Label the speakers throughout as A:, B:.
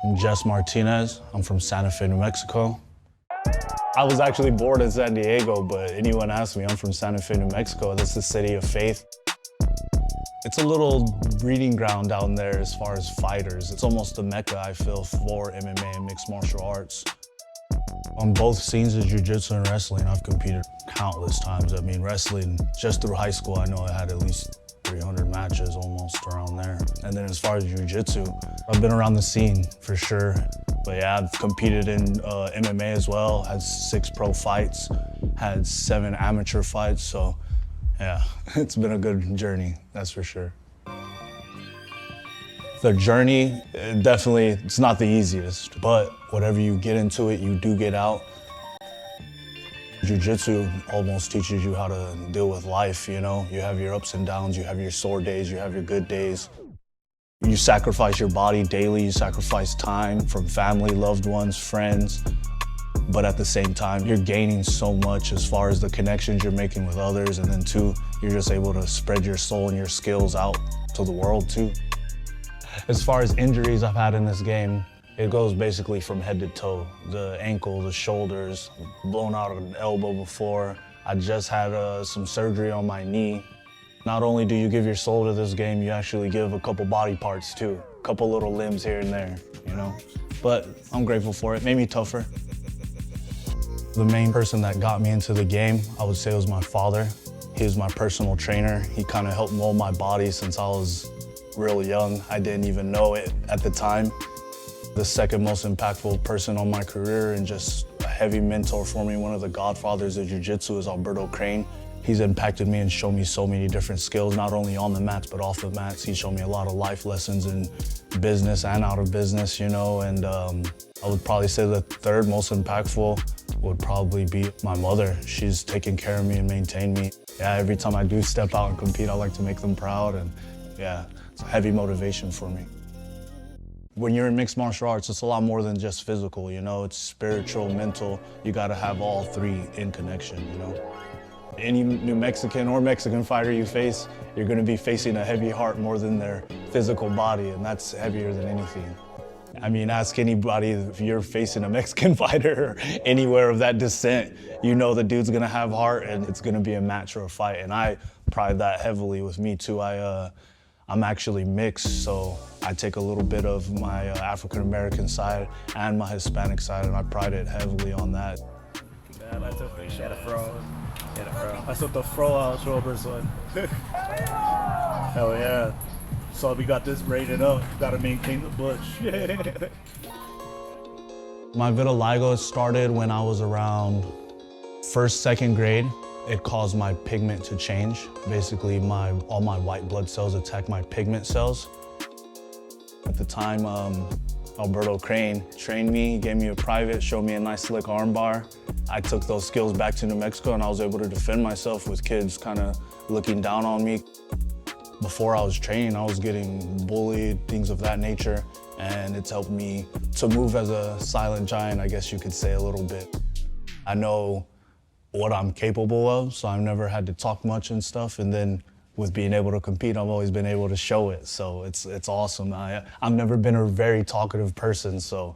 A: I'm Jess Martinez. I'm from Santa Fe, New Mexico. I was actually born in San Diego, but anyone asks me, I'm from Santa Fe, New Mexico. That's the city of faith. It's a little breeding ground down there as far as fighters. It's almost a mecca, I feel, for MMA and mixed martial arts. On both scenes of Jiu-Jitsu and wrestling, I've competed countless times. I mean, wrestling, just through high school, I know I had at least 300 matches, almost around there. And then as far as Jiu-Jitsu, I've been around the scene for sure. But yeah, I've competed in MMA as well, had 6 pro fights, had 7 amateur fights, so yeah, it's been a good journey, that's for sure. The journey, definitely, it's not the easiest, but whatever you get into it, you do get out. Jiu-Jitsu almost teaches you how to deal with life, you know? You have your ups and downs, you have your sore days, you have your good days. You sacrifice your body daily, you sacrifice time from family, loved ones, friends, but at the same time, you're gaining so much as far as the connections you're making with others, and then too, you're just able to spread your soul and your skills out to the world too. As far as injuries I've had in this game, it goes basically from head to toe. The ankle, the shoulders, blown out an elbow before. I just had some surgery on my knee. Not only do you give your soul to this game, you actually give a couple body parts too. A couple little limbs here and there, you know? But I'm grateful for it, made me tougher. The main person that got me into the game, I would say, was my father. He was my personal trainer. He kind of helped mold my body since I was real young. I didn't even know it at the time. The second most impactful person on my career and just a heavy mentor for me, one of the godfathers of Jiu-Jitsu, is Alberto Crane. He's impacted me and shown me so many different skills, not only on the mats, but off the mats. He showed me a lot of life lessons in business and out of business, you know, and I would probably say the third most impactful would probably be my mother. She's taken care of me and maintained me. Yeah, every time I do step out and compete, I like to make them proud, and yeah, it's a heavy motivation for me. When you're in mixed martial arts, it's a lot more than just physical, you know? It's spiritual, mental. You gotta have all three in connection, you know? Any New Mexican or Mexican fighter you face, you're gonna be facing a heavy heart more than their physical body, and that's heavier than anything. I mean, ask anybody if you're facing a Mexican fighter or anywhere of that descent, you know the dude's gonna have heart and it's gonna be a match or a fight, and I pride that heavily with me too. I'm actually mixed, so I take a little bit of my African-American side and my Hispanic side, and I pride it heavily on that.
B: Ja, dat is ook een shit fro. I took the fro out shoulders one. Hell yeah. So we got this braided up. Gotta maintain the bush.
A: My vitiligo started when I was around 1st, 2nd grade. It caused my pigment to change. Basically, all my white blood cells attack my pigment cells. At the time, Alberto Crane trained me, gave me a private, showed me a nice slick armbar. I took those skills back to New Mexico and I was able to defend myself with kids kind of looking down on me. Before I was training, I was getting bullied, things of that nature, and it's helped me to move as a silent giant, I guess you could say, a little bit. I know what I'm capable of, so I've never had to talk much and stuff, and then with being able to compete, I've always been able to show it, so it's awesome. I've never been a very talkative person, so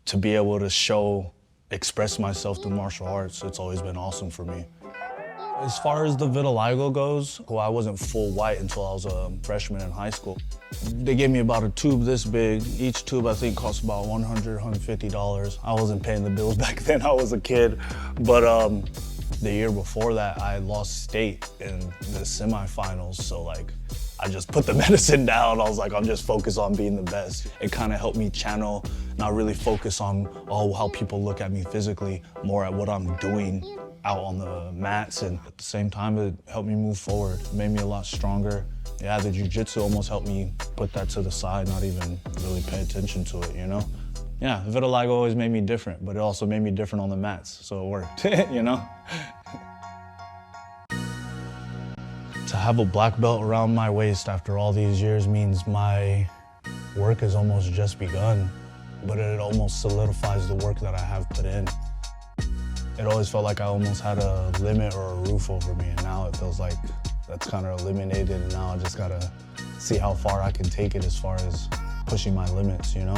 A: to be able to express myself through martial arts, it's always been awesome for me. As far as the vitiligo goes, well, I wasn't full white until I was a freshman in high school. They gave me about a tube this big. Each tube, I think, cost about $100, $150. I wasn't paying the bills back then, I was a kid. But the year before that, I lost state in the semifinals, so like, I just put the medicine down. I was like, I'm just focused on being the best. It kind of helped me channel, not really focus on, how people look at me physically, more at what I'm doing out on the mats, and at the same time, it helped me move forward. It made me a lot stronger. Yeah, the Jiu-Jitsu almost helped me put that to the side, not even really pay attention to it, you know? Yeah, vitiligo always made me different, but it also made me different on the mats, so it worked, you know? To have a black belt around my waist after all these years means my work has almost just begun, but it almost solidifies the work that I have put in. It always felt like I almost had a limit or a roof over me, and now it feels like that's kind of eliminated, and now I just gotta see how far I can take it as far as pushing my limits, you know?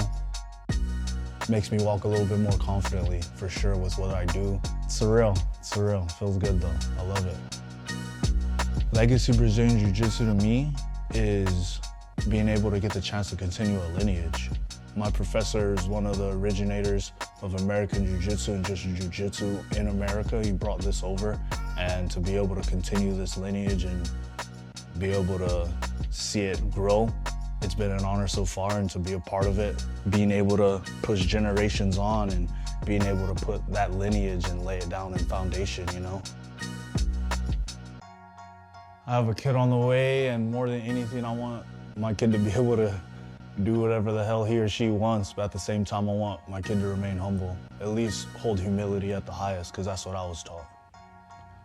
A: makes me walk a little bit more confidently, for sure, with what I do. It's surreal, feels good though, I love it. Legacy Brazilian Jiu-Jitsu to me is being able to get the chance to continue a lineage. My professor is one of the originators of American Jiu-Jitsu and just Jiu-Jitsu in America. He brought this over, and to be able to continue this lineage and be able to see it grow, it's been an honor so far, and to be a part of it, being able to push generations on and being able to put that lineage and lay it down in foundation, you know? I have a kid on the way, and more than anything, I want my kid to be able to do whatever the hell he or she wants, but at the same time, I want my kid to remain humble. At least hold humility at the highest, because that's what I was taught.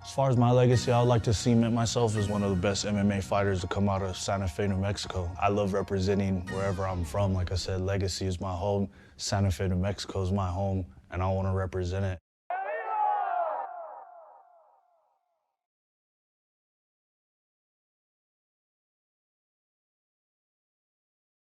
A: As far as my legacy, I would like to cement myself as one of the best MMA fighters to come out of Santa Fe, New Mexico. I love representing wherever I'm from. Like I said, legacy is my home. Santa Fe, New Mexico is my home, and I want to represent it.